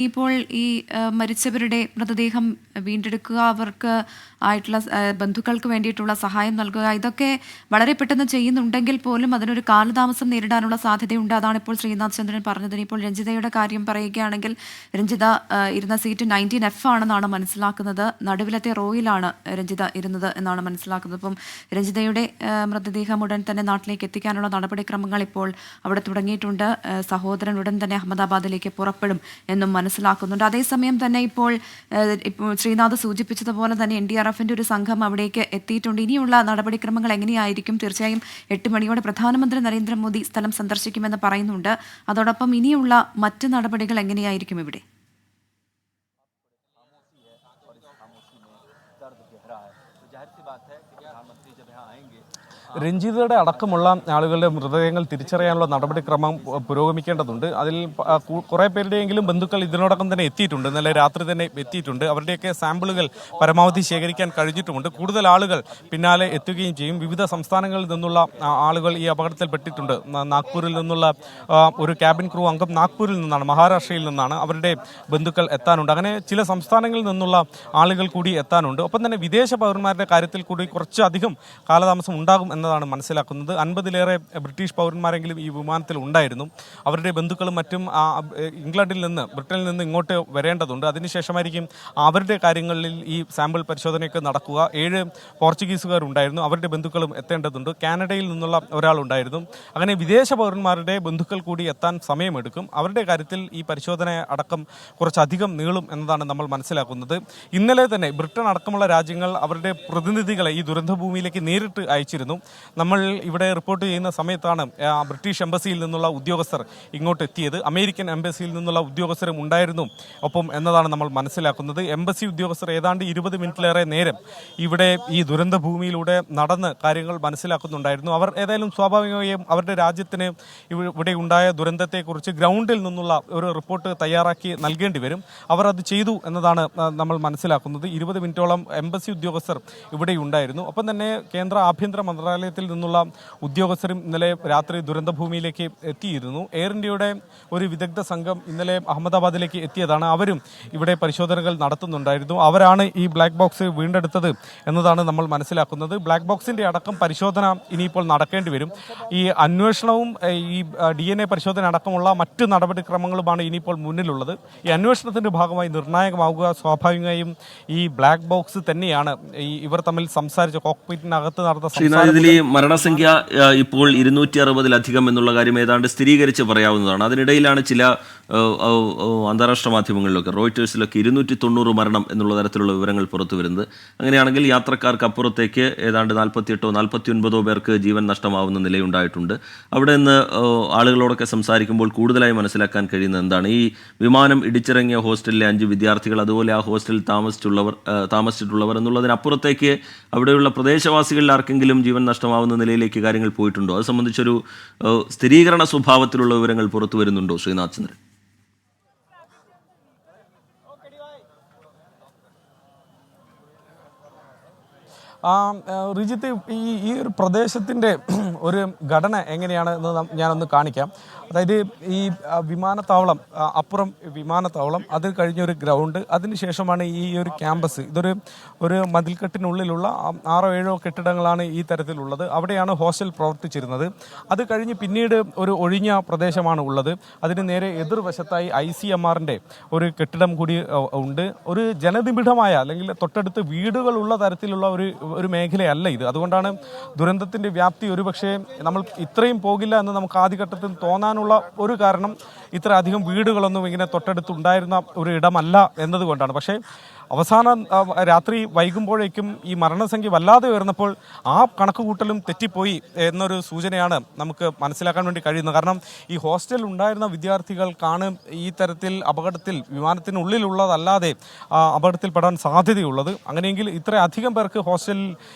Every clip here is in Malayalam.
ഇപ്പോൾ ഈ മരിച്ചവരുടെ മൃതദേഹം വീണ്ടെടുക്കുക, അവർക്ക് ആയിട്ടുള്ള ബന്ധുക്കൾക്ക് വേണ്ടിയിട്ടുള്ള സഹായം നൽകുക, ഇതൊക്കെ വളരെ പെട്ടെന്ന് ചെയ്യുന്നുണ്ടെങ്കിൽ പോലും അതിനൊരു കാലതാമസം നേരിടാനുള്ള സാധ്യതയുണ്ട്. അതാണ് ഇപ്പോൾ ശ്രീനാഥ് ചന്ദ്രൻ പറഞ്ഞത്. ഇപ്പോൾ രഞ്ജിതയുടെ കാര്യം പറയുകയാണെങ്കിൽ രഞ്ജിത ഇരുന്ന സീറ്റ് 19F ആണെന്നാണ് മനസ്സിലാക്കുന്നത്. നടുവിലത്തെ റോയിലാണ് രഞ്ജിത ഇരുന്നത് എന്നാണ് മനസ്സിലാക്കുന്നത്. അപ്പം രഞ്ജിതയുടെ മൃതദേഹം ഉടൻ തന്നെ നാട്ടിലേക്ക് എത്തിക്കാനുള്ള നടപടിക്രമങ്ങൾ ഇപ്പോൾ അവിടെ തുടങ്ങിയിട്ടുണ്ട്. സഹോദരൻ ഉടൻ തന്നെ അഹമ്മദാബാദിലേക്ക് പുറപ്പെടും എന്നും മനസ്സിലാക്കുന്നുണ്ട്. അതേസമയം തന്നെ ഇപ്പോൾ ശ്രീനാഥ് സൂചിപ്പിച്ചതുപോലെ തന്നെ NDRFന്റെ ഒരു സംഘം അവിടേക്ക് എത്തിയിട്ടുണ്ട്. ഇനിയുള്ള നടപടിക്രമങ്ങൾ എങ്ങനെയായിരിക്കും? തീർച്ചയായും 8 മണിയോടെ പ്രധാനമന്ത്രി നരേന്ദ്രമോദി സ്ഥലം സന്ദർശിക്കുമെന്ന് പറയുന്നുണ്ട്. അതോടൊപ്പം ഇനിയുള്ള മറ്റ് നടപടികൾ എങ്ങനെയായിരിക്കും ഇവിടെ? രഞ്ജിതയുടെ അടക്കമുള്ള ആളുകളുടെ മൃതദേഹങ്ങൾ തിരിച്ചറിയാനുള്ള നടപടിക്രമം പുരോഗമിക്കേണ്ടതുണ്ട്. അതിൽ കുറേ പേരുടെയെങ്കിലും ബന്ധുക്കൾ ഇതിനോടകം തന്നെ എത്തിയിട്ടുണ്ട്. ഇന്നലെ രാത്രി തന്നെ എത്തിയിട്ടുണ്ട്. അവരുടെയൊക്കെ സാമ്പിളുകൾ പരമാവധി ശേഖരിക്കാൻ കഴിഞ്ഞിട്ടുമുണ്ട്. കൂടുതൽ ആളുകൾ പിന്നാലെ എത്തുകയും ചെയ്യും. വിവിധ സംസ്ഥാനങ്ങളിൽ നിന്നുള്ള ആളുകൾ ഈ അപകടത്തിൽപ്പെട്ടിട്ടുണ്ട്. നാഗ്പൂരിൽ നിന്നുള്ള ഒരു ക്യാബിൻ ക്രൂ അംഗം നാഗ്പൂരിൽ നിന്നാണ്, മഹാരാഷ്ട്രയിൽ നിന്നാണ്. അവരുടെ ബന്ധുക്കൾ എത്താനുണ്ട്. അങ്ങനെ ചില സംസ്ഥാനങ്ങളിൽ നിന്നുള്ള ആളുകൾ കൂടി എത്താനുണ്ട്. ഒപ്പം തന്നെ വിദേശ പൗരന്മാരുടെ കാര്യത്തിൽ കൂടി കുറച്ചധികം കാലതാമസം ഉണ്ടാകും എന്നതാണ് മനസ്സിലാക്കുന്നത്. 50-ലേറെ ബ്രിട്ടീഷ് പൗരന്മാരെങ്കിലും ഈ വിമാനത്തിൽ ഉണ്ടായിരുന്നു. അവരുടെ ബന്ധുക്കളും മറ്റും ഇംഗ്ലണ്ടിൽ നിന്ന്, ബ്രിട്ടനിൽ നിന്ന് ഇങ്ങോട്ട് വരേണ്ടതുണ്ട്. അതിനുശേഷമായിരിക്കും അവരുടെ കാര്യങ്ങളിൽ ഈ സാമ്പിൾ പരിശോധനയൊക്കെ നടക്കുക. 7 പോർച്ചുഗീസുകാർ ഉണ്ടായിരുന്നു. അവരുടെ ബന്ധുക്കളും എത്തേണ്ടതുണ്ട്. കാനഡയിൽ നിന്നുള്ള ഒരാളുണ്ടായിരുന്നു. അങ്ങനെ വിദേശ പൗരന്മാരുടെ ബന്ധുക്കൾ കൂടി എത്താൻ സമയമെടുക്കും. അവരുടെ കാര്യത്തിൽ ഈ പരിശോധന അടക്കം കുറച്ചധികം നീളും എന്നതാണ് നമ്മൾ മനസ്സിലാക്കുന്നത്. ഇന്നലെ തന്നെ ബ്രിട്ടൻ അടക്കമുള്ള രാജ്യങ്ങൾ അവരുടെ പ്രതിനിധികളെ ഈ ദുരന്തഭൂമിയിലേക്ക് നേരിട്ട് അയച്ചിരുന്നു. നമ്മൾ ഇവിടെ റിപ്പോർട്ട് ചെയ്യുന്ന സമയത്താണ് ബ്രിട്ടീഷ് എംബസിയിൽ നിന്നുള്ള ഉദ്യോഗസ്ഥർ ഇങ്ങോട്ട് എത്തിയത്. അമേരിക്കൻ എംബസിയിൽ നിന്നുള്ള ഉദ്യോഗസ്ഥരും ഉണ്ടായിരുന്നു ഒപ്പം എന്നതാണ് നമ്മൾ മനസ്സിലാക്കുന്നത്. എംബസി ഉദ്യോഗസ്ഥർ ഏതാണ്ട് 20 മിനിറ്റിലേറെ നേരം ഇവിടെ ഈ ദുരന്ത ഭൂമിയിലൂടെ നടന്ന് കാര്യങ്ങൾ മനസ്സിലാക്കുന്നുണ്ടായിരുന്നു. അവർ ഏതായാലും സ്വാഭാവികമായും അവരുടെ രാജ്യത്തിന് ഇവിടെ ഉണ്ടായ ദുരന്തത്തെക്കുറിച്ച് ഗ്രൗണ്ടിൽ നിന്നുള്ള ഒരു റിപ്പോർട്ട് തയ്യാറാക്കി നൽകേണ്ടി വരും. അവർ അത് ചെയ്തു എന്നതാണ് നമ്മൾ മനസ്സിലാക്കുന്നത്. 20 മിനിറ്റോളം എംബസി ഉദ്യോഗസ്ഥർ ഇവിടെ ഉണ്ടായിരുന്നു. ഒപ്പം തന്നെ കേന്ദ്ര ആഭ്യന്തര മന്ത്രാലയത്തിൽ നിന്നുള്ള ഉദ്യോഗസ്ഥരും ഇന്നലെ രാത്രി ദുരന്തഭൂമിയിലേക്ക് എത്തിയിരുന്നു. എയർ ഇന്ത്യയുടെ ഒരു വിദഗ്ധ സംഘം ഇന്നലെ അഹമ്മദാബാദിലേക്ക് എത്തിയതാണ്. അവരും ഇവിടെ പരിശോധനകൾ നടത്തുന്നുണ്ടായിരുന്നു. അവരാണ് ഈ ബ്ലാക്ക് ബോക്സ് വീണ്ടെടുത്തത് എന്നതാണ് നമ്മൾ മനസ്സിലാക്കുന്നത്. ബ്ലാക്ക് ബോക്സിന്റെ അടക്കം പരിശോധന ഇനിയിപ്പോൾ നടക്കേണ്ടി വരും. ഈ അന്വേഷണവും ഈ DNA പരിശോധന അടക്കമുള്ള മറ്റ് നടപടിക്രമങ്ങളുമാണ് ഇനിയിപ്പോൾ മുന്നിലുള്ളത്. ഈ അന്വേഷണത്തിന്റെ ഭാഗമായി നിർണായകമാവുക സ്വാഭാവികമായും ഈ ബ്ലാക്ക് ബോക്സ് തന്നെയാണ്. ഇവർ തമ്മിൽ സംസാരിച്ച കോക്പിറ്റിനകത്ത് നടന്ന ഇതിൽ മരണസംഖ്യ ഇപ്പോൾ 260-ലധികം എന്നുള്ള കാര്യം ഏതാണ്ട് സ്ഥിരീകരിച്ച് പറയാവുന്നതാണ്. അതിനിടയിലാണ് ചില അന്താരാഷ്ട്ര മാധ്യമങ്ങളിലൊക്കെ, റോയിറ്റേഴ്സിലൊക്കെ 290 മരണം എന്നുള്ള തരത്തിലുള്ള വിവരങ്ങൾ പുറത്തു വരുന്നത്. അങ്ങനെയാണെങ്കിൽ യാത്രക്കാർക്ക് അപ്പുറത്തേക്ക് ഏതാണ്ട് 48-49 പേർക്ക് ജീവൻ നഷ്ടമാവുന്ന നിലയുണ്ടായിട്ടുണ്ട്. അവിടെ നിന്ന് ആളുകളോടൊക്കെ സംസാരിക്കുമ്പോൾ കൂടുതലായി മനസ്സിലാക്കാൻ കഴിയുന്നത് എന്താണ്? ഈ വിമാനം ഇടിച്ചിറങ്ങിയ ഹോസ്റ്റലിലെ 5 വിദ്യാർത്ഥികൾ, അതുപോലെ ആ ഹോസ്റ്റലിൽ താമസിച്ചിട്ടുള്ളവർ എന്നുള്ളതിനപ്പുറത്തേക്ക് അവിടെയുള്ള പ്രദേശവാസികളിൽ ആർക്കെങ്കിലും ജീവൻ നഷ്ടമാവുന്ന നിലയിലേക്ക് കാര്യങ്ങൾ പോയിട്ടുണ്ടോ? അത് സംബന്ധിച്ചൊരു സ്ഥിരീകരണ സ്വഭാവത്തിലുള്ള വിവരങ്ങൾ പുറത്തു വരുന്നുണ്ടോ ശ്രീനാഥ് ചന്ദ്രൻ? റിജിത്ത്, ഈ ഒരു പ്രദേശത്തിൻ്റെ ഒരു ഘടന എങ്ങനെയാണ് എന്ന് ഞാനൊന്ന് കാണിക്കാം. അതായത് ഈ വിമാനത്താവളം, അപ്പുറം വിമാനത്താവളം, അത് കഴിഞ്ഞൊരു ഗ്രൗണ്ട്, അതിനുശേഷമാണ് ഈ ഒരു ക്യാമ്പസ്. ഒരു മതിൽക്കെട്ടിനുള്ളിലുള്ള 6-7 കെട്ടിടങ്ങളാണ് ഈ തരത്തിലുള്ളത്. അവിടെയാണ് ഹോസ്റ്റൽ പ്രവർത്തിച്ചിരുന്നത്. അത് കഴിഞ്ഞ് പിന്നീട് ഒരു ഒഴിഞ്ഞ പ്രദേശമാണ് ഉള്ളത്. അതിന് നേരെ എതിർവശത്തായി ICMRന്റെ ഒരു കെട്ടിടം കൂടി ഉണ്ട്. ഒരു ജനനിബിഡമായ അല്ലെങ്കിൽ തൊട്ടടുത്ത് വീടുകളുള്ള തരത്തിലുള്ള ഒരു മേഖലയല്ല ഇത്. അതുകൊണ്ടാണ് ദുരന്തത്തിൻ്റെ വ്യാപ്തി ഒരുപക്ഷെ നമ്മൾ ഇത്രയും പോകില്ല എന്ന് നമുക്ക് ആദ്യഘട്ടത്തിൽ തോന്നാനുള്ള ഒരു കാരണം ഇത്ര അധികം വീടുകളൊന്നും ഇങ്ങനെ തൊട്ടടുത്തുണ്ടായിരുന്ന ഒരു ഇടമല്ല എന്നതുകൊണ്ടാണ്. പക്ഷേ അവസാനം രാത്രി വൈകുമ്പോഴേക്കും ഈ മരണസംഖ്യ വല്ലാതെ ഉയർന്നപ്പോൾ ആ കണക്കുകൂട്ടലും തെറ്റിപ്പോയി എന്നൊരു സൂചനയാണ് നമുക്ക് മനസ്സിലാക്കാൻ വേണ്ടി കഴിയുന്നത്. കാരണം ഈ ഹോസ്റ്റലിൽ ഉണ്ടായിരുന്ന വിദ്യാർത്ഥികൾക്കാണ് ഈ തരത്തിൽ അപകടത്തിൽ, വിമാനത്തിനുള്ളിലുള്ളതല്ലാതെ അപകടത്തിൽപ്പെടാൻ സാധ്യതയുള്ളത്. അങ്ങനെയെങ്കിൽ ഇത്രയധികം പേർക്ക് ഹോസ്റ്റലിൽ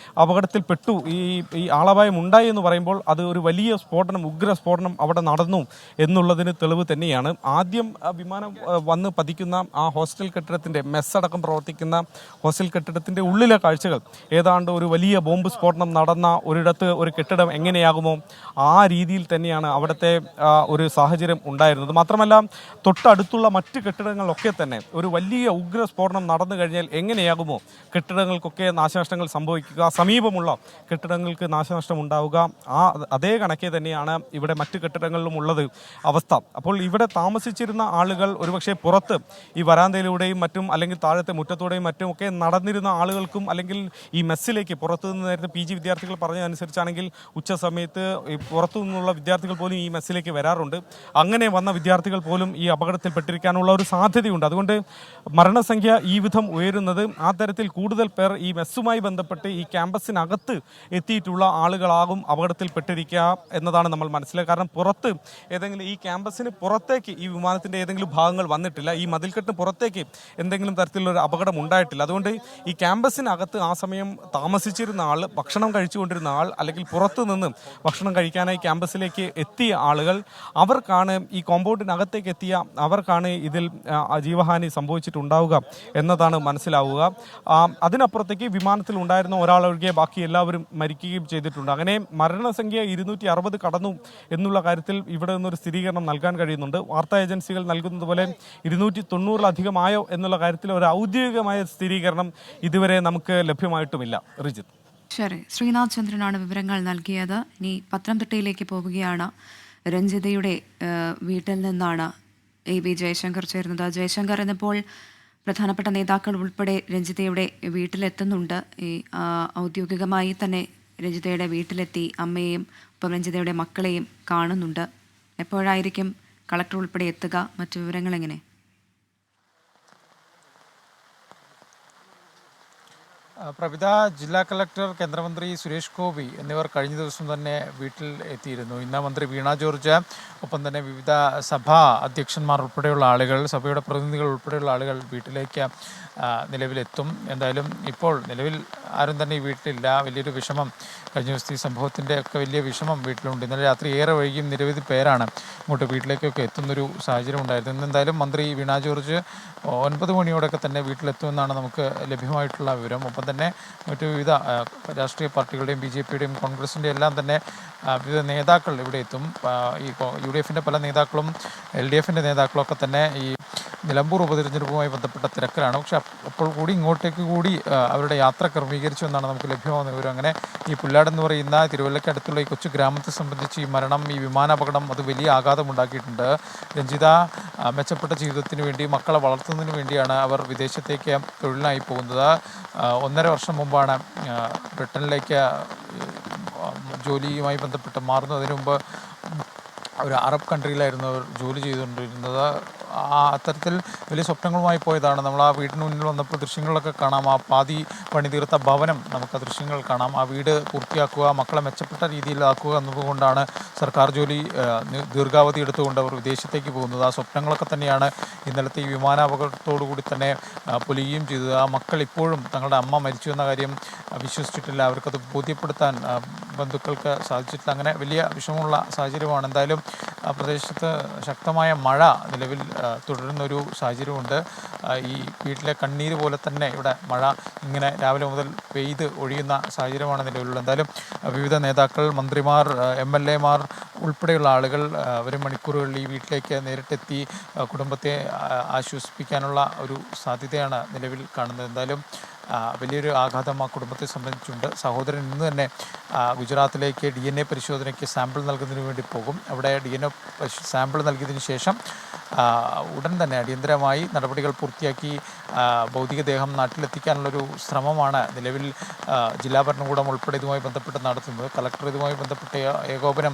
അപകടത്തിൽപ്പെട്ടു, ഈ ആളപായം ഉണ്ടായി എന്ന് പറയുമ്പോൾ അത് ഒരു വലിയ സ്ഫോടനം, ഉഗ്ര സ്ഫോടനം അവിടെ നടന്നു എന്നുള്ളതിന് തെളിവ് തന്നെ. തന്നെയാണ്. ആദ്യം വിമാനം വന്ന് പതിക്കുന്ന ആ ഹോസ്റ്റൽ കെട്ടിടത്തിൻ്റെ മെസ്സടക്കം പ്രവർത്തിക്കുന്ന ഹോസ്റ്റൽ കെട്ടിടത്തിൻ്റെ ഉള്ളിലെ കാഴ്ചകൾ ഏതാണ്ട് ഒരു വലിയ ബോംബ് സ്ഫോടനം നടന്ന ഒരിടത്ത് ഒരു കെട്ടിടം എങ്ങനെയാകുമോ ആ രീതിയിൽ തന്നെയാണ് അവിടുത്തെ ഒരു സാഹചര്യം ഉണ്ടായിരുന്നത്. മാത്രമല്ല തൊട്ടടുത്തുള്ള മറ്റ് കെട്ടിടങ്ങളിലൊക്കെ തന്നെ ഒരു വലിയ ഉഗ്ര സ്ഫോടനം നടന്നു കഴിഞ്ഞാൽ എങ്ങനെയാകുമോ കെട്ടിടങ്ങൾക്കൊക്കെ നാശനഷ്ടങ്ങൾ സംഭവിക്കുക, സമീപമുള്ള കെട്ടിടങ്ങൾക്ക് നാശനഷ്ടം ഉണ്ടാവുക, അതേ കണക്കെ തന്നെയാണ് ഇവിടെ മറ്റ് കെട്ടിടങ്ങളിലും ഉള്ളത് അവസ്ഥ. അപ്പോൾ ഇവിടെ താമസിച്ചിരുന്ന ആളുകൾ ഒരുപക്ഷെ പുറത്ത് ഈ വരാന്തയിലൂടെയും മറ്റും അല്ലെങ്കിൽ താഴത്തെ മുറ്റത്തൂടെയും മറ്റും ഒക്കെ നടന്നിരുന്ന ആളുകൾക്കും അല്ലെങ്കിൽ ഈ മെസ്സിലേക്ക് പുറത്തു നിന്ന് നേരത്തെ PG വിദ്യാർത്ഥികൾ പറഞ്ഞതനുസരിച്ചാണെങ്കിൽ ഉച്ച സമയത്ത് പുറത്തു നിന്നുള്ള വിദ്യാർത്ഥികൾ പോലും ഈ മെസ്സിലേക്ക് വരാറുണ്ട്. അങ്ങനെ വന്ന വിദ്യാർത്ഥികൾ പോലും ഈ അപകടത്തിൽപ്പെട്ടിരിക്കാനുള്ള ഒരു സാധ്യതയുണ്ട്. അതുകൊണ്ട് മരണസംഖ്യ ഈ വിധം ഉയരുന്നത് ആ തരത്തിൽ കൂടുതൽ പേർ ഈ മെസ്സുമായി ബന്ധപ്പെട്ട് ഈ ക്യാമ്പസിനകത്ത് എത്തിയിട്ടുള്ള ആളുകളാകും അപകടത്തിൽപ്പെട്ടിരിക്കുക എന്നതാണ് നമ്മൾ മനസ്സിലാക്കുക. കാരണം പുറത്ത് ഏതെങ്കിലും ഈ ക്യാമ്പസിന് പുറത്തേക്ക് ഈ വിമാനത്തിൻ്റെ ഏതെങ്കിലും ഭാഗങ്ങൾ വന്നിട്ടില്ല, ഈ മതിൽക്കെട്ടിന് പുറത്തേക്ക് എന്തെങ്കിലും തരത്തിലുള്ള ഒരു അപകടം ഉണ്ടായിട്ടില്ല. അതുകൊണ്ട് ഈ ക്യാമ്പസിനകത്ത് ആ സമയം താമസിച്ചിരുന്ന ആൾ, ഭക്ഷണം കഴിച്ചുകൊണ്ടിരുന്ന ആൾ, അല്ലെങ്കിൽ പുറത്തു നിന്ന് ഭക്ഷണം കഴിക്കാനായി ക്യാമ്പസിലേക്ക് എത്തിയ ആളുകൾ, അവർക്കാണ് ഈ കോമ്പൗണ്ടിനകത്തേക്ക് എത്തിയ അവർക്കാണ് ഇതിൽ ജീവഹാനി സംഭവിച്ചിട്ടുണ്ടാവുക എന്നതാണ് മനസ്സിലാവുക. അതിനപ്പുറത്തേക്ക് വിമാനത്തിൽ ഉണ്ടായിരുന്ന ഒരാളൊഴികെ ബാക്കി എല്ലാവരും മരിക്കുകയും ചെയ്തിട്ടുണ്ട്. അങ്ങനെ മരണസംഖ്യ 260 കടന്നു എന്നുള്ള കാര്യത്തിൽ ഇവിടെ നിന്നൊരു സ്ഥിരീകരണം നൽകാൻ കഴിയുന്നുണ്ട്. വാർത്താ ഏജൻസികൾ നൽകുന്നത് പോലെ 290-ലധികമായോ എന്നുള്ള കാര്യത്തിൽ ഒരു ഔദ്യോഗികമായ സ്ഥിരീകരണം ഇതുവരെ നമുക്ക് ലഭ്യമായിട്ടുമില്ല. റിജിത്ത്. ശരി, ശ്രീനാഥ് ചന്ദ്രനാണ് വിവരങ്ങൾ നൽകിയത്. ഇനി പത്തനംതിട്ടയിലേക്ക് പോവുകയാണ്. രഞ്ജിതയുടെ വീട്ടിൽ നിന്നാണ് AV ജയശങ്കർ ചേരുന്നത്. ജയശങ്കർ, ഇന്നിപ്പോൾ പ്രധാനപ്പെട്ട നേതാക്കൾ ഉൾപ്പെടെ രഞ്ജിതയുടെ വീട്ടിലെത്തുന്നുണ്ട്. ഈ ഔദ്യോഗികമായി തന്നെ രഞ്ജിതയുടെ വീട്ടിലെത്തി അമ്മയെയും ഒപ്പം രഞ്ജിതയുടെ മക്കളെയും കാണുന്നുണ്ട്. എപ്പോഴായിരിക്കും കളക്ടർ ഉൾപ്പെടെ എത്തുക? മറ്റു വിവരങ്ങൾ എങ്ങനെ? പ്രവിത, ജില്ലാ കളക്ടർ, കേന്ദ്രമന്ത്രി സുരേഷ് ഗോപി എന്നിവർ കഴിഞ്ഞ ദിവസം തന്നെ വീട്ടിൽ എത്തിയിരുന്നു. ഇന്ന് മന്ത്രി വീണ ജോർജ്, ഒപ്പം തന്നെ വിവിധ സഭാ അധ്യക്ഷന്മാർ ഉൾപ്പെടെയുള്ള ആളുകൾ, സഭയുടെ പ്രതിനിധികൾ ഉൾപ്പെടെയുള്ള ആളുകൾ വീട്ടിലേക്ക് നിലവിലെത്തും. എന്തായാലും ഇപ്പോൾ നിലവിൽ ആരും തന്നെ ഈ വീട്ടിലില്ല. വലിയൊരു വിഷമം കഴിഞ്ഞ ദിവസത്തെ ഈ സംഭവത്തിൻ്റെ ഒക്കെ വലിയ വിഷമം വീട്ടിലുണ്ട്. ഇന്നലെ രാത്രി ഏറെ വൈകിയും നിരവധി പേരാണ് ഇങ്ങോട്ട് വീട്ടിലേക്കൊക്കെ എത്തുന്നൊരു സാഹചര്യം ഉണ്ടായിരുന്നു. ഇന്ന് എന്തായാലും മന്ത്രി വീണ ജോർജ് 9 മണിയോടൊക്കെ തന്നെ വീട്ടിലെത്തുമെന്നാണ് നമുക്ക് ലഭ്യമായിട്ടുള്ള വിവരം. ഒപ്പം തന്നെ മറ്റു വിവിധ രാഷ്ട്രീയ പാർട്ടികളുടെയും BJPയുടെയും കോൺഗ്രസിൻ്റെ എല്ലാം തന്നെ വിവിധ നേതാക്കൾ ഇവിടെ എത്തും. ഈ UDFൻ്റെ പല നേതാക്കളും LDFൻ്റെ നേതാക്കളൊക്കെ തന്നെ ഈ നിലമ്പൂർ ഉപതെരഞ്ഞെടുപ്പുമായി ബന്ധപ്പെട്ട തിരക്കിലാണ്. പക്ഷെ അപ്പോൾ കൂടി ഇങ്ങോട്ടേക്ക് കൂടി അവരുടെ യാത്ര ക്രമീകരിച്ചു എന്നാണ് നമുക്ക് ലഭ്യമാകുന്ന വിവരം. അങ്ങനെ ഈ പുല്ലാട് എന്ന് പറയുന്ന തിരുവല്ലയ്ക്ക് അടുത്തുള്ള ഈ കൊച്ചു ഗ്രാമത്തെ സംബന്ധിച്ച് ഈ മരണം, ഈ വിമാനാപകടം അത് വലിയ ആഘാതമുണ്ടാക്കിയിട്ടുണ്ട്. രഞ്ജിത മെച്ചപ്പെട്ട ജീവിതത്തിന് വേണ്ടി, മക്കളെ വളർത്തുന്നതിന് വേണ്ടിയാണ് അവർ വിദേശത്തേക്ക് തൊഴിലിനായി പോകുന്നത്. 1.5 വർഷം മുമ്പാണ് ബ്രിട്ടനിലേക്ക് ജോലിയുമായി ബന്ധപ്പെട്ട് മാറുന്നതിന് മുമ്പ് ഒരു അറബ് കൺട്രിയിലായിരുന്നു അവർ ജോലി ചെയ്തുകൊണ്ടിരുന്നത്. അത്തരത്തിൽ വലിയ സ്വപ്നങ്ങളുമായി പോയതാണ്. നമ്മൾ ആ വീടിന് മുന്നിൽ വന്നപ്പോൾ ദൃശ്യങ്ങളിലൊക്കെ കാണാം. ആ പാതി പണി തീർത്ത ഭവനം നമുക്ക് ദൃശ്യങ്ങൾ കാണാം. ആ വീട് പൂർത്തിയാക്കുക, മക്കളെ മെച്ചപ്പെട്ട രീതിയിലാക്കുക എന്നതുകൊണ്ടാണ് സർക്കാർ ജോലി ദീർഘാവധി എടുത്തുകൊണ്ട് അവർ വിദേശത്തേക്ക് പോകുന്നത്. ആ സ്വപ്നങ്ങളൊക്കെ തന്നെയാണ് ഇന്നലത്തെ ഈ വിമാനാപകടത്തോടു കൂടി തന്നെ പൊലിയുകയും ചെയ്തത്. ആ മക്കൾ ഇപ്പോഴും തങ്ങളുടെ അമ്മ മരിച്ചു എന്ന കാര്യം വിശ്വസിച്ചിട്ടില്ല. അവർക്കത് ബോധ്യപ്പെടുത്താൻ ബന്ധുക്കൾക്ക് സാധിച്ചിട്ടില്ല. അങ്ങനെ വലിയ വിഷമമുള്ള സാഹചര്യമാണ്. എന്തായാലും പ്രദേശത്ത് ശക്തമായ മഴ നിലവിൽ തുടരുന്നൊരു സാഹചര്യമുണ്ട്. ഈ വീട്ടിലെ കണ്ണീര് പോലെ തന്നെ ഇവിടെ മഴ ഇങ്ങനെ രാവിലെ മുതൽ പെയ്ത് ഒഴിയുന്ന സാഹചര്യമാണ് നിലവിലുള്ളത്. എന്തായാലും വിവിധ നേതാക്കൾ, മന്ത്രിമാർ, MLA മാർ ഉൾപ്പെടെയുള്ള ആളുകൾ വരും മണിക്കൂറുകളിൽ ഈ വീട്ടിലേക്ക് നേരിട്ടെത്തി കുടുംബത്തെ ആശ്വസിപ്പിക്കാനുള്ള ഒരു സാധ്യതയാണ് നിലവിൽ കാണുന്നത്. എന്തായാലും വലിയൊരു ആഘാതം ആ കുടുംബത്തെ സംബന്ധിച്ചുണ്ട്. സഹോദരൻ ഇന്ന് തന്നെ ഗുജറാത്തിലേക്ക് DNA പരിശോധനയ്ക്ക് സാമ്പിൾ നൽകുന്നതിന് വേണ്ടി പോകും. അവിടെ DNA സാമ്പിൾ നൽകിയതിന് ശേഷം ഉടൻ തന്നെ അടിയന്തരമായി നടപടികൾ പൂർത്തിയാക്കി ഭൗതികദേഹം നാട്ടിലെത്തിക്കാനുള്ളൊരു ശ്രമമാണ് നിലവിൽ ജില്ലാ ഭരണകൂടം ഉൾപ്പെടെ ഇതുമായി ബന്ധപ്പെട്ട് നടത്തുന്നത്. കളക്ടർ ഇതുമായി ബന്ധപ്പെട്ട ഏകോപനം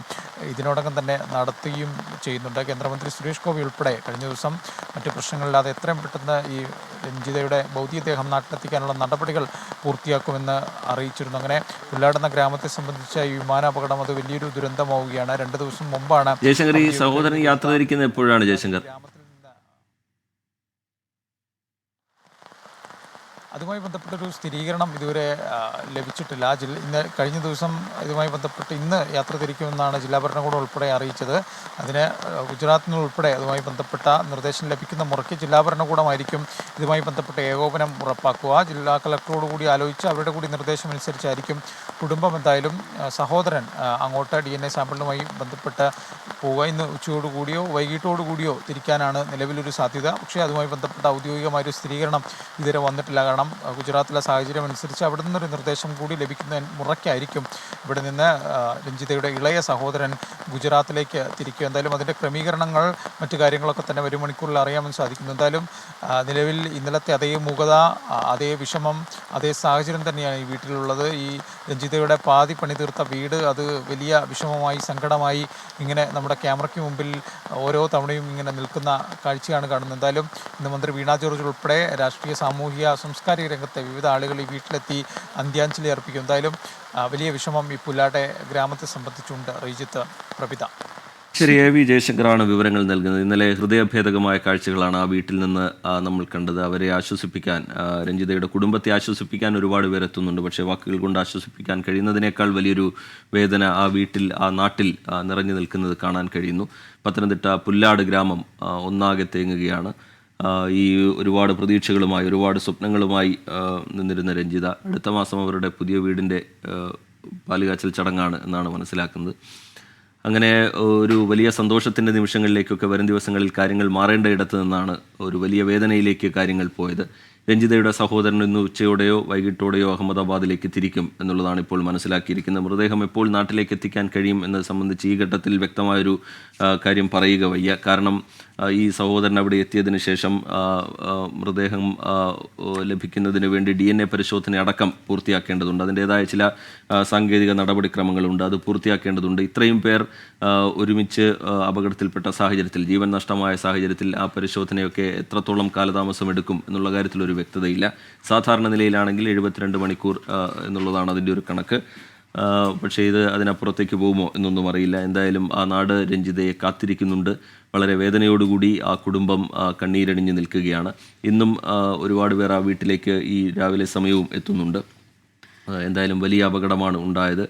ഇതിനോടകം തന്നെ നടത്തുകയും ചെയ്യുന്നുണ്ട്. കേന്ദ്രമന്ത്രി സുരേഷ് ഗോപി ഉൾപ്പെടെ കഴിഞ്ഞ ദിവസം മറ്റ് പ്രശ്നങ്ങളില്ലാതെ എത്രയും പെട്ടെന്ന് ഈ രഞ്ജിതയുടെ ഭൗതികദേഹം നാട്ടിലെത്തിക്കാനുള്ള നടപടികൾ പൂർത്തിയാക്കുമെന്ന് അറിയിച്ചിരുന്നു. അങ്ങനെ പുല്ലാടെന്ന ഗ്രാമത്തെ സംബന്ധിച്ച ഈ വിമാനാപകടം അത് വലിയൊരു ദുരന്തമാവുകയാണ്. 2 ദിവസം മുമ്പാണ് ജയശങ്കർ ഈ സഹോദരൻ യാത്ര തിരിക്കുന്നത് എപ്പോഴാണ് ജയശങ്കർ? അതുമായി ബന്ധപ്പെട്ടൊരു സ്ഥിരീകരണം ഇതുവരെ ലഭിച്ചിട്ടില്ല. കഴിഞ്ഞ ദിവസം ഇതുമായി ബന്ധപ്പെട്ട് ഇന്ന് യാത്ര തിരിക്കുമെന്നാണ് ജില്ലാ ഭരണകൂടം ഉൾപ്പെടെ അറിയിച്ചത്. അതിന് ഗുജറാത്തിൽ നിന്ന് ഉൾപ്പെടെ അതുമായി ബന്ധപ്പെട്ട നിർദ്ദേശം ലഭിക്കുന്ന മുറയ്ക്ക് ജില്ലാ ഭരണകൂടമായിരിക്കും ഇതുമായി ബന്ധപ്പെട്ട ഏകോപനം ഉറപ്പാക്കുക. ജില്ലാ കളക്ടറോട് കൂടി ആലോചിച്ച് അവരുടെ കൂടി നിർദ്ദേശമനുസരിച്ചായിരിക്കും കുടുംബം എന്തായാലും സഹോദരൻ അങ്ങോട്ട് DNA സാമ്പിളിനുമായി ബന്ധപ്പെട്ട് പോവുക. ഇന്ന് ഉച്ചയോടുകൂടിയോ വൈകിട്ടോടുകൂടിയോ തിരിക്കാനാണ് നിലവിലൊരു സാധ്യത. പക്ഷേ അതുമായി ബന്ധപ്പെട്ട ഔദ്യോഗികമായൊരു സ്ഥിരീകരണം ഇതുവരെ വന്നിട്ടില്ല. കാരണം ഗുജറാത്തിലെ സാഹചര്യം അനുസരിച്ച് അവിടെ നിന്നൊരു നിർദ്ദേശം കൂടി ലഭിക്കുന്ന മുറയ്ക്കായിരിക്കും ഇവിടെ നിന്ന് രഞ്ജിതയുടെ ഇളയ സഹോദരൻ ഗുജറാത്തിലേക്ക് തിരിക്കുക. എന്തായാലും അതിൻ്റെ ക്രമീകരണങ്ങൾ മറ്റു കാര്യങ്ങളൊക്കെ തന്നെ ഒരു മണിക്കൂറിൽ അറിയാമെന്ന് സാധിക്കുന്നു. എന്തായാലും നിലവിൽ ഇന്നലത്തെ അതേ മൂകത, അതേ വിഷമം, അതേ സാഹചര്യം തന്നെയാണ് ഈ വീട്ടിലുള്ളത്. ഈ രഞ്ജിതയുടെ പാതി പണി തീർത്ത വീട് അത് വലിയ വിഷമമായി, സങ്കടമായി ഇങ്ങനെ നമ്മുടെ ക്യാമറയ്ക്ക് മുമ്പിൽ ഓരോ തവണയും ഇങ്ങനെ നിൽക്കുന്ന കാഴ്ചയാണ് കാണുന്നത്. എന്തായാലും ഇന്ന് മന്ത്രി വീണ ജോർജ് ഉൾപ്പെടെ രാഷ്ട്രീയ, സാമൂഹിക, സാംസ്കാരിക രംഗത്തെ വിവിധ ആളുകൾ ഈ വീട്ടിലെത്തി അന്ത്യാഞ്ജലി അർപ്പിക്കും. എന്തായാലും വലിയ വിഷമം ഈ പുല്ലാട്ടെ ഗ്രാമത്തെ സംബന്ധിച്ചുണ്ട്. റീജിത്ത്, പ്രഭിത. ശരി, A.V. ജയശങ്കറാണ് വിവരങ്ങൾ നൽകുന്നത്. ഇന്നലെ ഹൃദയഭേദകമായ കാഴ്ചകളാണ് ആ വീട്ടിൽ നിന്ന് നമ്മൾ കണ്ടത്. അവരെ ആശ്വസിപ്പിക്കാൻ, രഞ്ജിതയുടെ കുടുംബത്തെ ആശ്വസിപ്പിക്കാൻ ഒരുപാട് പേരെത്തുന്നുണ്ട്. പക്ഷേ വാക്കുകൾ കൊണ്ട് ആശ്വസിപ്പിക്കാൻ കഴിയുന്നതിനേക്കാൾ വലിയൊരു വേദന ആ വീട്ടിൽ, ആ നാട്ടിൽ നിറഞ്ഞു നിൽക്കുന്നത് കാണാൻ കഴിയുന്നു. പത്തനംതിട്ട പുല്ലാട് ഗ്രാമം ഒന്നാകെ തേങ്ങുകയാണ്. ഈ ഒരുപാട് പ്രതീക്ഷകളുമായി, ഒരുപാട് സ്വപ്നങ്ങളുമായി നിന്നിരുന്ന രഞ്ജിത അടുത്ത മാസം അവരുടെ പുതിയ വീടിൻ്റെ പാലുകാച്ചൽ ചടങ്ങാണ് എന്നാണ് മനസ്സിലാക്കുന്നത്. അങ്ങനെ ഒരു വലിയ സന്തോഷത്തിൻ്റെ നിമിഷങ്ങളിലേക്കൊക്കെ വരും ദിവസങ്ങളിൽ കാര്യങ്ങൾ മാറേണ്ട ഇടത്ത് നിന്നാണ് ഒരു വലിയ വേദനയിലേക്ക് കാര്യങ്ങൾ പോയത്. രഞ്ജിതയുടെ സഹോദരൻ ഇന്ന് ഉച്ചയോടെയോ വൈകിട്ടോടെയോ അഹമ്മദാബാദിലേക്ക് തിരിക്കും എന്നുള്ളതാണ് ഇപ്പോൾ മനസ്സിലാക്കിയിരിക്കുന്നത്. മൃതദേഹം എപ്പോൾ നാട്ടിലേക്ക് എത്തിക്കാൻ കഴിയും എന്നത് സംബന്ധിച്ച് ഈ ഘട്ടത്തിൽ വ്യക്തമായൊരു കാര്യം പറയുക വയ്യ. കാരണം ഈ സഹോദരൻ അവിടെ എത്തിയതിന് ശേഷം മൃതദേഹം ലഭിക്കുന്നതിന് വേണ്ടി DNA പരിശോധന അടക്കം പൂർത്തിയാക്കേണ്ടതുണ്ട്. അതിൻ്റേതായ ചില സാങ്കേതിക നടപടിക്രമങ്ങളുണ്ട്, അത് പൂർത്തിയാക്കേണ്ടതുണ്ട്. ഇത്രയും പേർ ഒരുമിച്ച് അപകടത്തിൽപ്പെട്ട സാഹചര്യത്തിൽ, ജീവൻ നഷ്ടമായ സാഹചര്യത്തിൽ ആ പരിശോധനയൊക്കെ എത്രത്തോളം കാലതാമസം എടുക്കും എന്നുള്ള കാര്യത്തിൽ ഒരു വ്യക്തതയില്ല. സാധാരണ നിലയിലാണെങ്കിൽ 72 മണിക്കൂർ എന്നുള്ളതാണ് അതിൻ്റെ ഒരു കണക്ക്. പക്ഷേ ഇത് അതിനപ്പുറത്തേക്ക് പോകുമോ എന്നൊന്നും അറിയില്ല. എന്തായാലും ആ നാട് രഞ്ജിതയെ കാത്തിരിക്കുന്നുണ്ട്. വളരെ വേദനയോടുകൂടി ആ കുടുംബം കണ്ണീരണിഞ്ഞ് നിൽക്കുകയാണ്. ഇന്നും ഒരുപാട് പേർ ആ വീട്ടിലേക്ക് ഈ രാവിലെ സമയവും എത്തുന്നുണ്ട്. എന്തായാലും വലിയ അപകടമാണ് ഉണ്ടായത്.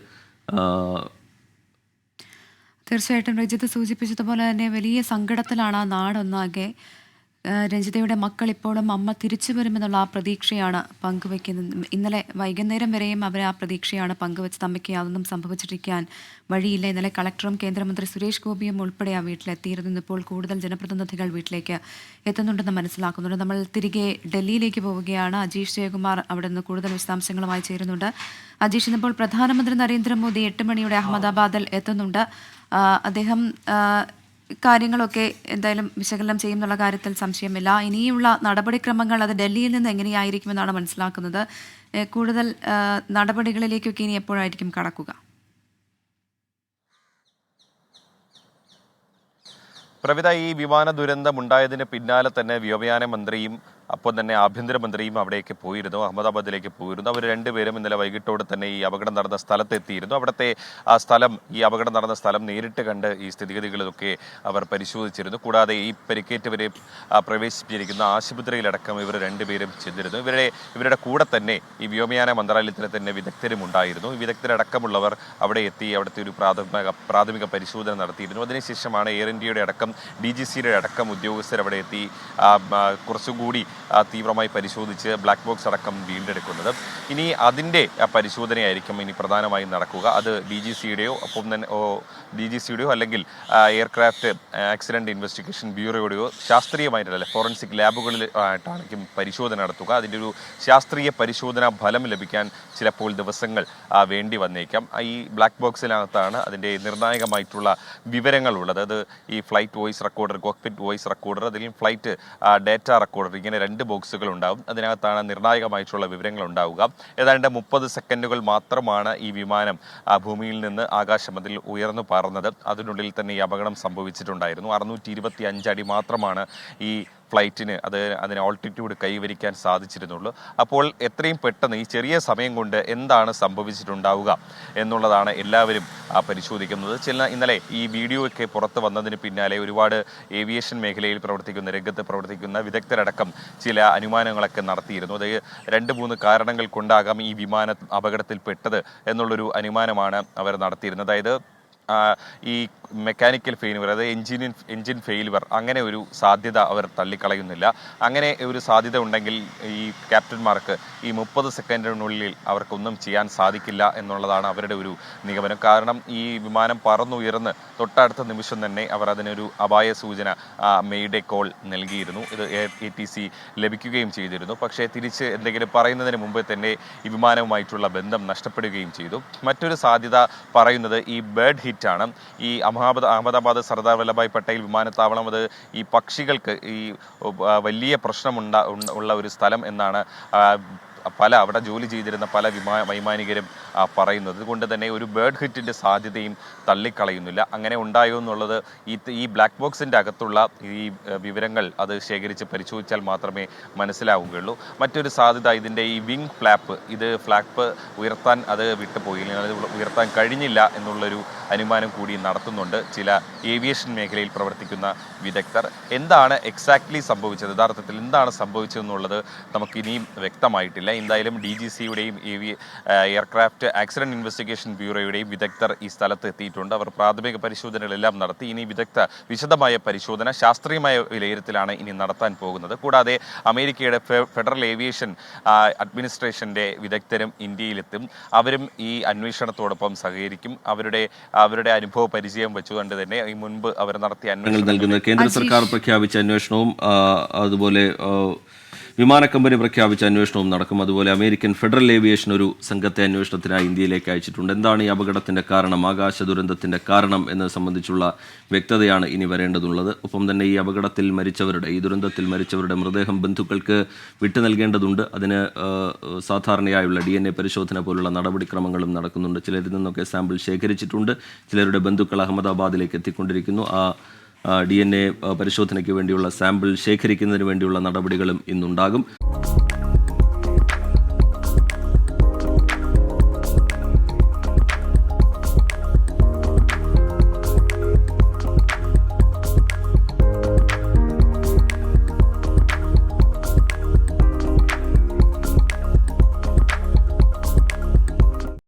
തീർച്ചയായിട്ടും രഞ്ജിത്ത് സൂചിപ്പിച്ചതുപോലെ തന്നെ വലിയ സങ്കടത്തിലാണ് ആ നാടൊന്നാകെ. രഞ്ജിതയുടെ മക്കൾ ഇപ്പോഴും അമ്മ തിരിച്ചു വരുമെന്നുള്ള ആ പ്രതീക്ഷയാണ് പങ്കുവെക്കുന്നത്. ഇന്നലെ വൈകുന്നേരം വരെയും അവർ ആ പ്രതീക്ഷയാണ് പങ്കുവെച്ചത്. അമ്മയ്ക്ക് അതൊന്നും സംഭവിച്ചിരിക്കാൻ വഴിയില്ല. ഇന്നലെ കളക്ടറും കേന്ദ്രമന്ത്രി സുരേഷ് ഗോപിയും ഉൾപ്പെടെ ആ വീട്ടിലെത്തിയിരുന്നു. ഇപ്പോൾ കൂടുതൽ ജനപ്രതിനിധികൾ വീട്ടിലേക്ക് എത്തുന്നുണ്ടെന്ന് മനസ്സിലാക്കുന്നുണ്ട്. നമ്മൾ തിരികെ ഡൽഹിയിലേക്ക് പോവുകയാണ്. അജീഷ് ജയകുമാർ അവിടെ നിന്ന് കൂടുതൽ വിശദാംശങ്ങളുമായി ചേരുന്നുണ്ട്. അജീഷ്, ഇന്നിപ്പോൾ പ്രധാനമന്ത്രി നരേന്ദ്രമോദി 8 മണിയോടെ അഹമ്മദാബാദിൽ എത്തുന്നുണ്ട്. അദ്ദേഹം കാര്യങ്ങളൊക്കെ എന്തായാലും വിശകലനം ചെയ്യുന്നുള്ള കാര്യത്തിൽ സംശയമില്ല. ഇനിയുള്ള നടപടിക്രമങ്ങൾ അത് ഡൽഹിയിൽ നിന്ന് എങ്ങനെയായിരിക്കുമെന്നാണ് മനസ്സിലാക്കുന്നത്. കൂടുതൽ നടപടികളിലേക്കൊക്കെ ഇനി എപ്പോഴായിരിക്കും കടക്കുക? പ്രവിത, ഈ വിമാന ദുരന്തം ഉണ്ടായതിന് പിന്നാലെ തന്നെ വ്യോമയാന മന്ത്രിയും അപ്പോൾ തന്നെ ആഭ്യന്തരമന്ത്രിയും അവിടേക്ക് പോയിരുന്നു, അഹമ്മദാബാദിലേക്ക് പോയിരുന്നു. അവർ രണ്ടുപേരും ഇന്നലെ വൈകിട്ടോടെ തന്നെ ഈ അപകടം നടന്ന സ്ഥലത്തെത്തിയിരുന്നു. അവിടുത്തെ ആ സ്ഥലം, ഈ അപകടം നടന്ന സ്ഥലം നേരിട്ട് കണ്ട് ഈ സ്ഥിതിഗതികളൊക്കെ അവർ പരിശോധിച്ചിരുന്നു. കൂടാതെ ഈ പരിക്കേറ്റവരെ പ്രവേശിപ്പിച്ചിരിക്കുന്ന ആശുപത്രിയിലടക്കം ഇവർ രണ്ടുപേരും ചെന്നിരുന്നു. ഇവരുടെ കൂടെ തന്നെ ഈ വ്യോമയാന മന്ത്രാലയത്തിലെ തന്നെ വിദഗ്ധരും ഉണ്ടായിരുന്നു. ഈ വിദഗ്ധരടക്കമുള്ളവർ അവിടെ എത്തി അവിടുത്തെ ഒരു പ്രാഥമിക പരിശോധന നടത്തിയിരുന്നു. അതിനുശേഷമാണ് എയർ ഇന്ത്യയുടെ അടക്കം DGCയുടെ അടക്കം ഉദ്യോഗസ്ഥർ അവിടെ എത്തി കുറച്ചുകൂടി തീവ്രമായി പരിശോധിച്ച് ബ്ലാക്ക് ബോക്സ് അടക്കം വീണ്ടെടുക്കുന്നത്. ഇനി അതിൻ്റെ പരിശോധനയായിരിക്കും ഇനി പ്രധാനമായും നടക്കുക. അത് DGCയുടെയോ ഒപ്പം തന്നെ DGCയുടെയോ അല്ലെങ്കിൽ എയർക്രാഫ്റ്റ് ആക്സിഡൻറ്റ് ഇൻവെസ്റ്റിഗേഷൻ ബ്യൂറോയുടെയോ ശാസ്ത്രീയമായിട്ടുള്ള ഫോറൻസിക് ലാബുകളിൽ ആയിട്ടായിരിക്കും പരിശോധന നടത്തുക. അതിൻ്റെ ഒരു ശാസ്ത്രീയ പരിശോധനാ ഫലം ലഭിക്കാൻ ചിലപ്പോൾ ദിവസങ്ങൾ വേണ്ടി വന്നേക്കാം. ഈ ബ്ലാക്ക് ബോക്സിനകത്താണ് അതിൻ്റെ നിർണായകമായിട്ടുള്ള വിവരങ്ങളുള്ളത്. അത് ഈ flight voice recorder, cockpit voice recorder, അതിൽ ഫ്ലൈറ്റ് ഡേറ്റ റെക്കോർഡർ, ഇങ്ങനെ 2 ബോക്സുകൾ ഉണ്ടാകും. അതിനകത്താണ് നിർണായകമായിട്ടുള്ള വിവരങ്ങൾ ഉണ്ടാവുക. ഏതാണ്ട് 30 സെക്കൻഡുകൾ മാത്രമാണ് ഈ വിമാനം ഭൂമിയിൽ നിന്ന് ആകാശമതിൽ ഉയർന്നു പറന്നത്. അതിനുള്ളിൽ തന്നെ ഈ അപകടം സംഭവിച്ചിട്ടുണ്ടായിരുന്നു. 625 അടി മാത്രമാണ് ഈ ഫ്ലൈറ്റിന് അതിന് ഓൾട്ടിറ്റ്യൂഡ് കൈവരിക്കാൻ സാധിച്ചിരുന്നുള്ളൂ. അപ്പോൾ എത്രയും പെട്ടെന്ന് ഈ ചെറിയ സമയം കൊണ്ട് എന്താണ് സംഭവിച്ചിട്ടുണ്ടാവുക എന്നുള്ളതാണ് എല്ലാവരും പരിശോധിക്കുന്നത്. ഇന്നലെ ഈ വീഡിയോ ഒക്കെ പുറത്ത് വന്നതിന് പിന്നാലെ ഒരുപാട് ഏവിയേഷൻ മേഖലയിൽ പ്രവർത്തിക്കുന്ന രംഗത്ത് പ്രവർത്തിക്കുന്ന വിദഗ്ധരടക്കം ചില അനുമാനങ്ങളൊക്കെ നടത്തിയിരുന്നു. അത് 2-3 കാരണങ്ങൾ കൊണ്ടാകാം ഈ വിമാനം അപകടത്തിൽപ്പെട്ടത് എന്നുള്ളൊരു അനുമാനമാണ് അവർ നടത്തിയിരുന്നത്. അതായത് ഈ മെക്കാനിക്കൽ ഫെയിലുവർ, അതായത് എഞ്ചിൻ ഫെയിലുവർ, അങ്ങനെ ഒരു സാധ്യത അവർ തള്ളിക്കളയുന്നില്ല. അങ്ങനെ ഒരു സാധ്യത ഉണ്ടെങ്കിൽ ഈ ക്യാപ്റ്റന്മാർക്ക് ഈ 30 സെക്കൻഡിനുള്ളിൽ അവർക്കൊന്നും ചെയ്യാൻ സാധിക്കില്ല എന്നുള്ളതാണ് അവരുടെ ഒരു നിഗമനം. കാരണം ഈ വിമാനം പറന്നുയർന്ന് തൊട്ടടുത്ത നിമിഷം തന്നെ അവർ അതിനൊരു അപായ സൂചന മെയ്ഡേ കോൾ നൽകിയിരുന്നു. ഇത് ATC ലഭിക്കുകയും ചെയ്തിരുന്നു. പക്ഷേ തിരിച്ച് എന്തെങ്കിലും പറയുന്നതിന് മുമ്പ് തന്നെ ഈ വിമാനവുമായിട്ടുള്ള ബന്ധം നഷ്ടപ്പെടുകയും ചെയ്തു. മറ്റൊരു സാധ്യത പറയുന്നത് ഈ ബേർഡ് ഹിറ്റാണ്. ഈ അഹമ്മദാബാദ് സർദാർ വല്ലഭായ് പട്ടേൽ വിമാനത്താവളം അത് ഈ പക്ഷികൾക്ക് ഈ വലിയ പ്രശ്നമുള്ള ഒരു സ്ഥലം എന്നാണ് അവിടെ ജോലി ചെയ്തിരുന്ന പല വൈമാനികരും പറയുന്നത്. അതുകൊണ്ട് തന്നെ ഒരു ബേർഡ് ഹിറ്റിൻ്റെ സാധ്യതയും തള്ളിക്കളയുന്നില്ല. അങ്ങനെ ഉണ്ടായോ എന്നുള്ളത് ഈ ബ്ലാക്ക് ബോക്സിൻ്റെ അകത്തുള്ള ഈ വിവരങ്ങൾ അത് ശേഖരിച്ച് പരിശോധിച്ചാൽ മാത്രമേ മനസ്സിലാവുകയുള്ളൂ. മറ്റൊരു സാധ്യത ഇതിൻ്റെ ഈ വിങ് ഫ്ലാപ്പ് ഉയർത്താൻ അത് വിട്ടുപോയില്ല, അത് ഉയർത്താൻ കഴിഞ്ഞില്ല എന്നുള്ളൊരു അനുമാനം കൂടി നടത്തുന്നുണ്ട് ചില ഏവിയേഷൻ മേഖലയിൽ പ്രവർത്തിക്കുന്ന വിദഗ്ധർ. എന്താണ് എക്സാക്ട്ലി സംഭവിച്ചത്, യഥാർത്ഥത്തിൽ എന്താണ് സംഭവിച്ചതെന്നുള്ളത് നമുക്കിനിയും വ്യക്തമായിട്ടില്ല. എന്തായാലും DGCയുടെയും എയർക്രാഫ്റ്റ് ആക്സിഡന്റ് ഇൻവെസ്റ്റിഗേഷൻ ബ്യൂറോയുടെയും വിദഗ്ധർ ഈ സ്ഥലത്ത് എത്തിയിട്ടുണ്ട്. അവർ പ്രാഥമിക പരിശോധനകളെല്ലാം നടത്തി. ഇനി വിശദമായ പരിശോധന, ശാസ്ത്രീയമായ വിലയിരുത്തലാണ് ഇനി നടത്താൻ പോകുന്നത്. കൂടാതെ അമേരിക്കയുടെ ഫെഡറൽ ഏവിയേഷൻ അഡ്മിനിസ്ട്രേഷന്റെ വിദഗ്ധരും ഇന്ത്യയിലെത്തും. അവരും ഈ അന്വേഷണത്തോടൊപ്പം സഹകരിക്കും. അവരുടെ അനുഭവ പരിചയം വെച്ചുകൊണ്ട് തന്നെ ഈ മുൻപ് അവർ നടത്തിയ നൽകുന്ന കേന്ദ്ര സർക്കാർ പ്രഖ്യാപിച്ച അന്വേഷണവും അതുപോലെ വിമാന കമ്പനി പ്രഖ്യാപിച്ച അന്വേഷണവും നടക്കും. അതുപോലെ അമേരിക്കൻ ഫെഡറൽ ഏവിയേഷൻ ഒരു സംഘത്തെ അന്വേഷണത്തിനായി ഇന്ത്യയിലേക്ക് അയച്ചിട്ടുണ്ട്. എന്താണ് ഈ അപകടത്തിന്റെ കാരണം, ആകാശ ദുരന്തത്തിന്റെ കാരണം എന്നത് സംബന്ധിച്ചുള്ള വ്യക്തതയാണ് ഇനി വരേണ്ടതുള്ളത്. ഒപ്പം തന്നെ ഈ ദുരന്തത്തിൽ മരിച്ചവരുടെ മൃതദേഹം ബന്ധുക്കൾക്ക് വിട്ടു നൽകേണ്ടതുണ്ട്. അതിന് സാധാരണയായുള്ള DNA പരിശോധന പോലുള്ള നടപടിക്രമങ്ങളും നടക്കുന്നുണ്ട്. ചിലരിൽ നിന്നൊക്കെ സാമ്പിൾ ശേഖരിച്ചിട്ടുണ്ട്. ചിലരുടെ ബന്ധുക്കൾ അഹമ്മദാബാദിലേക്ക് എത്തിക്കൊണ്ടിരിക്കുന്നു. DNA പരിശോധനയ്ക്ക് വേണ്ടിയുള്ള സാമ്പിൾ ശേഖരിക്കുന്നതിന് വേണ്ടിയുള്ള നടപടികളും ഇന്നുണ്ടാകും.